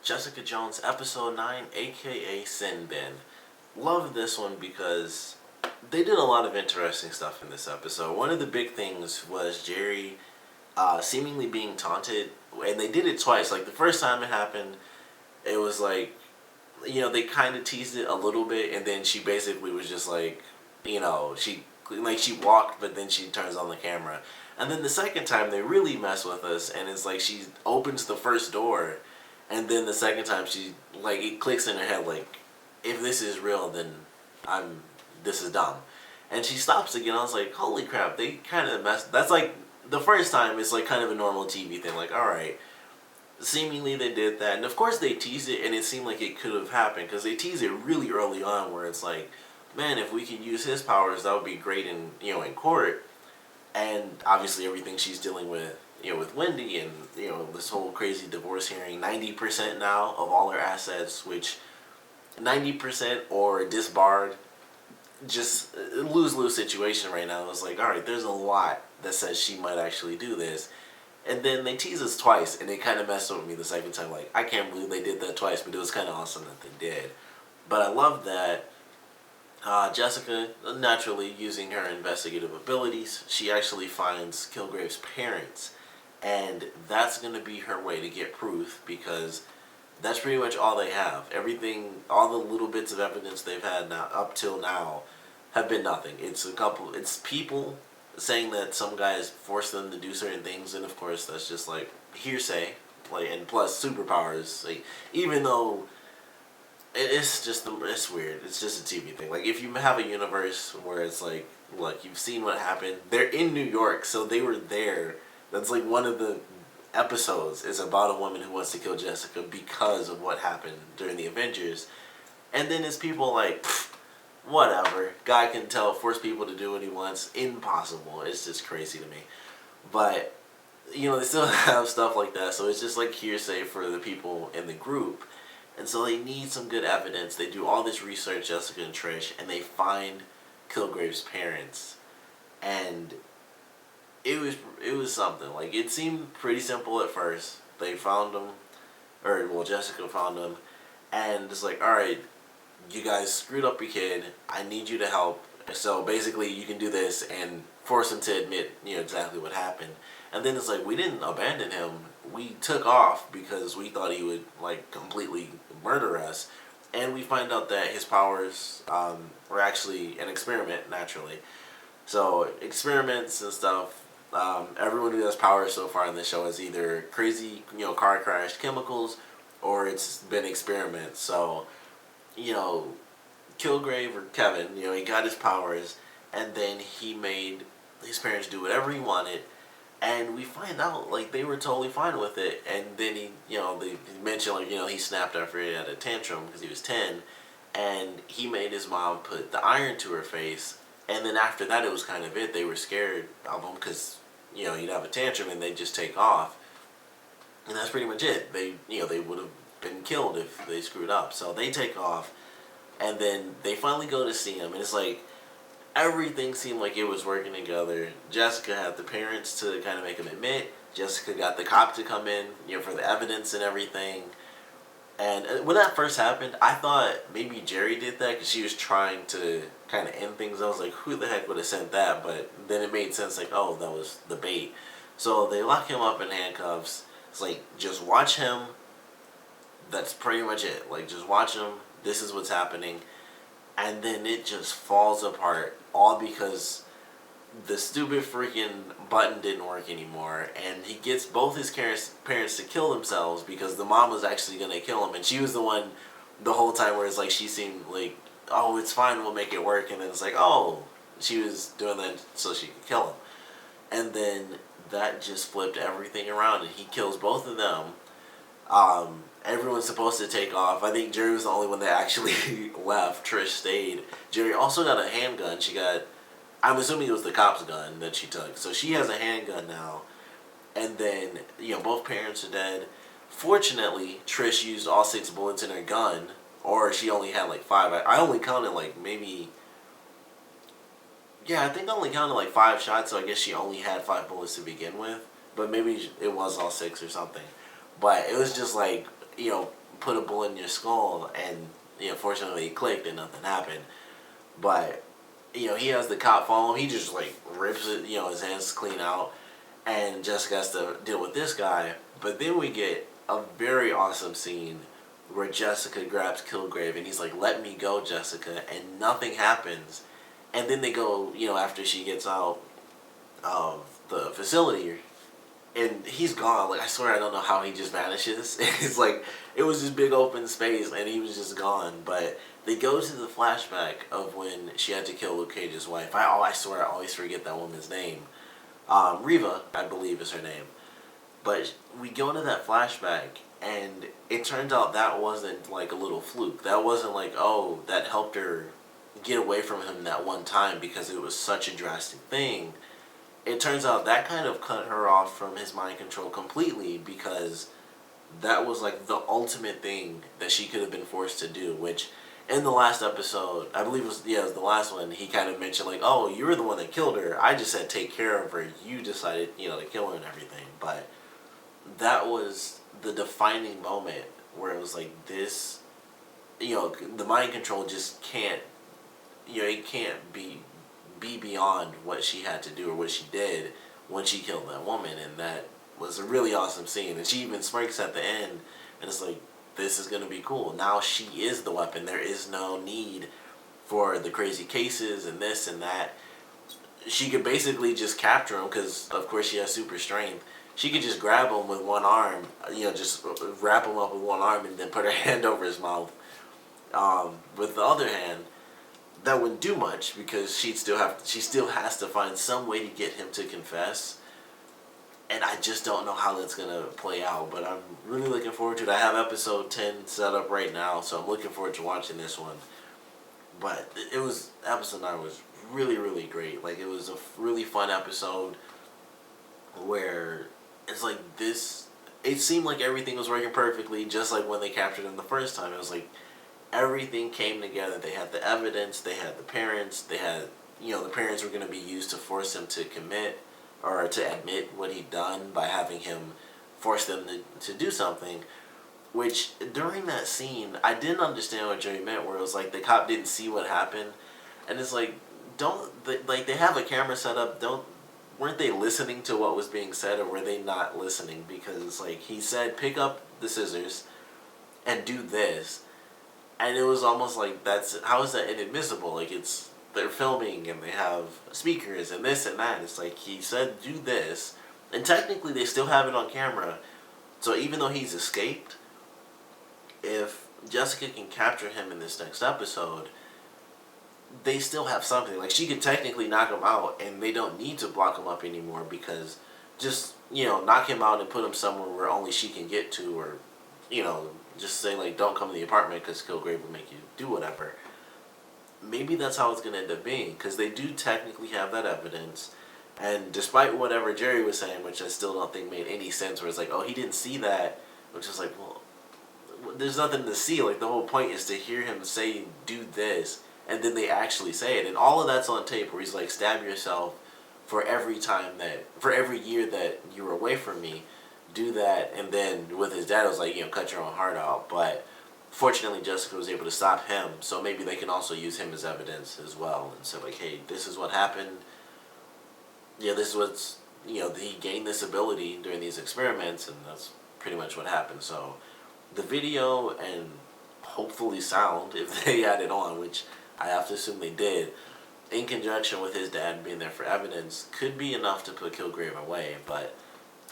Jessica Jones episode 9, aka Sin Bin. Love this one because they did a lot of interesting stuff in this episode. One of the big things was Jerry seemingly being taunted, and they did it twice. Like the first time it happened, it was like, they kind of teased it a little bit, and then she basically was just like, she walked, but then she turns on the camera. And then the second time, they really mess with us, and it's like she opens the first door, and then the second time it clicks in her head, like, if this is real, then this is dumb. And she stops again. I was like, holy crap, they kind of messed. That's like, the first time, it's like kind of a normal TV thing, like, alright. Seemingly they did that, and of course they teased it, and it seemed like it could have happened, because they teased it really early on, where it's like, man, if we could use his powers, that would be great in court. And obviously everything she's dealing with, with Wendy, and this whole crazy divorce hearing, 90% now of all her assets, which 90% or disbarred, just a lose-lose situation right now. It was like, alright, there's a lot that says she might actually do this. And then they teased us twice, and it kind of messed with me the second time. Like, I can't believe they did that twice, but it was kind of awesome that they did. But I love that Jessica, naturally using her investigative abilities, she actually finds Killgrave's parents. And that's going to be her way to get proof, because that's pretty much all they have. Everything, all the little bits of evidence they've had now, up till now, have been nothing. It's people saying that some guys forced them to do certain things, and of course that's just like hearsay, and plus superpowers. Like, even though it's weird. It's just a TV thing. Like, if you have a universe where it's like, look, you've seen what happened. They're in New York, so they were there. That's like one of the episodes is about a woman who wants to kill Jessica because of what happened during the Avengers, and then it's people like, whatever. Guy can force people to do what he wants. Impossible. It's just crazy to me. But, they still have stuff like that. So it's just like hearsay for the people in the group. And so they need some good evidence. They do all this research, Jessica and Trish, and they find Killgrave's parents. And it was something. Like, it seemed pretty simple at first. They found them, Jessica found them, and it's like, alright, you guys screwed up your kid. I need you to help. So basically, you can do this and force him to admit, exactly what happened. And then it's like, we didn't abandon him. We took off because we thought he would, completely murder us. And we find out that his powers were actually an experiment, naturally. So experiments and stuff. Everyone who has powers so far in this show is either crazy, car crash chemicals, or it's been experiments. So, Killgrave, or Kevin, he got his powers, and then he made his parents do whatever he wanted, and we find out, they were totally fine with it, and then they mentioned, he snapped after he had a tantrum, because he was 10, and he made his mom put the iron to her face, and then after that, it was kind of it. They were scared of him, because, he'd have a tantrum, and they'd just take off, and that's pretty much it. They would have been killed if they screwed up, so they take off. And then they finally go to see him, and it's like, everything seemed like it was working together. Jessica had the parents to kind of make him admit. Jessica got the cop to come in, for the evidence and everything. And when that first happened, I thought maybe Jerry did that because she was trying to kind of end things. I was like, who the heck would have sent that? But then it made sense, like, oh, that was the bait. So they lock him up in handcuffs. It's like, just watch him. That's pretty much it. Like, just watch him. This is what's happening. And then it just falls apart, all because the stupid freaking button didn't work anymore, and he gets both his parents to kill themselves because the mom was actually going to kill him, and she was the one the whole time where it's like, she seemed like, oh, it's fine, we'll make it work, and then it's like, oh, she was doing that so she could kill him. And then that just flipped everything around, and he kills both of them. Everyone's supposed to take off. I think Jerry was the only one that actually left. Trish stayed. Jerry also got a handgun. I'm assuming it was the cop's gun that she took. So she has a handgun now. And then, both parents are dead. Fortunately, Trish used all 6 bullets in her gun. Or she only had 5. I only counted maybe... Yeah, I think I only counted 5 shots. So I guess she only had 5 bullets to begin with. But maybe it was all 6 or something. But it was just put a bullet in your skull, and fortunately it clicked and nothing happened. But he has the cop follow him. He just like rips it, his hands clean out, and Jessica has to deal with this guy. But then we get a very awesome scene where Jessica grabs Killgrave and he's like, "Let me go, Jessica," and nothing happens. And then they go, after she gets out of the facility, and he's gone. Like, I swear I don't know how he just vanishes. It's like, it was this big open space and he was just gone. But they go to the flashback of when she had to kill Luke Cage's wife. I swear I always forget that woman's name. Riva, I believe, is her name. But we go into that flashback, and it turns out that wasn't like a little fluke. That wasn't like, oh, that helped her get away from him that one time because it was such a drastic thing. It turns out that kind of cut her off from his mind control completely, because that was like the ultimate thing that she could have been forced to do, which in the last episode, I believe it was the last one, he kind of mentioned like, oh, you were the one that killed her. I just said take care of her. You decided, to kill her and everything. But that was the defining moment where it was like this, the mind control just can't, it can't be beyond what she had to do or what she did when she killed that woman. And that was a really awesome scene. And she even smirks at the end, and it's like, this is going to be cool. Now she is the weapon. There is no need for the crazy cases and this and that. She could basically just capture him because, of course, she has super strength. She could just grab him with one arm, just wrap him up with one arm and then put her hand over his mouth. With the other hand, that wouldn't do much because she still has to find some way to get him to confess. And I just don't know how that's going to play out, but I'm really looking forward to it. I have episode 10 set up right now, so I'm looking forward to watching this one. But episode 9 was really, really great. Like, it was a really fun episode where it's like this, it seemed like everything was working perfectly, just like when they captured him the first time. It was like everything came together. They had the evidence, they had the parents, they had, the parents were going to be used to force him to commit or to admit what he'd done by having him force them to do something. Which, during that scene, I didn't understand what Jerry meant, where it was like the cop didn't see what happened. And it's like, they have a camera set up, weren't they listening to what was being said, or were they not listening? Because it's like, he said, pick up the scissors and do this. And it was almost like, how is that inadmissible? Like, they're filming and they have speakers and this and that. It's like, he said do this, and technically they still have it on camera. So even though he's escaped, if Jessica can capture him in this next episode, they still have something. Like, she could technically knock him out and they don't need to block him up anymore, because just, knock him out and put him somewhere where only she can get to, or, just say like, don't come to the apartment because Killgrave will make you do whatever. Maybe that's how it's going to end up being, because they do technically have that evidence. And despite whatever Jerry was saying, which I still don't think made any sense, where it's like, oh, he didn't see that, which is like, well, there's nothing to see. Like, the whole point is to hear him say, do this, and then they actually say it. And all of that's on tape, where he's like, stab yourself for every year that you were away from me, do that. And then with his dad, it was like, cut your own heart out. But fortunately, Jessica was able to stop him, so maybe they can also use him as evidence as well. And say, like, hey, this is what happened. Yeah, this is what's, he gained this ability during these experiments, and that's pretty much what happened. So the video and hopefully sound, if they add it on, which I have to assume they did, in conjunction with his dad being there for evidence, could be enough to put Killgrave away. But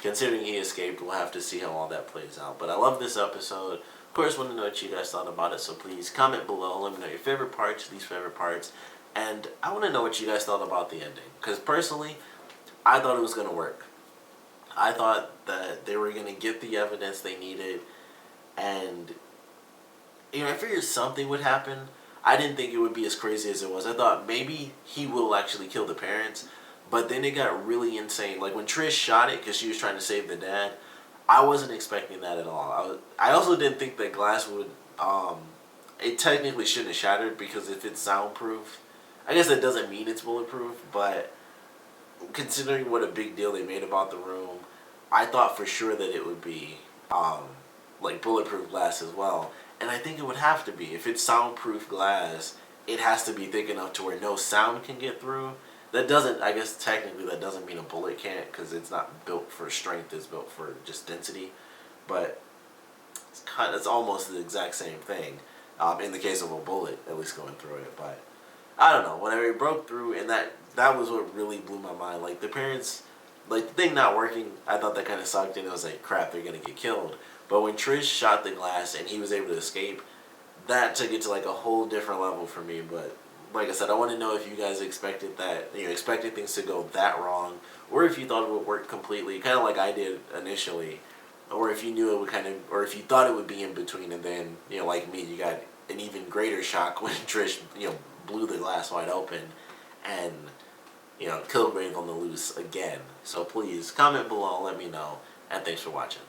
considering he escaped, we'll have to see how all that plays out. But I love this episode. Of course, want to know what you guys thought about it, so please comment below. Let me know your favorite parts, least favorite parts, and I want to know what you guys thought about the ending. Because personally, I thought it was going to work. I thought that they were going to get the evidence they needed, and I figured something would happen. I didn't think it would be as crazy as it was. I thought maybe he will actually kill the parents, but then it got really insane. Like, when Trish shot it because she was trying to save the dad, I wasn't expecting that at all. I also didn't think that glass would, it technically shouldn't have shattered, because if it's soundproof, I guess that doesn't mean it's bulletproof, but considering what a big deal they made about the room, I thought for sure that it would be like bulletproof glass as well. And I think it would have to be. If it's soundproof glass, it has to be thick enough to where no sound can get through. That doesn't, I guess technically that doesn't mean a bullet can't, because it's not built for strength, it's built for just density. But it's almost the exact same thing in the case of a bullet, at least going through it. But I don't know, whenever it broke through, and that was what really blew my mind. Like the parents, like the thing not working, I thought that kind of sucked, and it was like, crap, they're gonna get killed. But when Trish shot the glass and he was able to escape, that took it to like a whole different level for me. But like I said, I want to know if you guys expected that, expected things to go that wrong, or if you thought it would work completely, kind of like I did initially, or if you knew it would or if you thought it would be in between, and then like me, you got an even greater shock when Trish blew the glass wide open, and Killgrave on the loose again. So please comment below, let me know, and thanks for watching.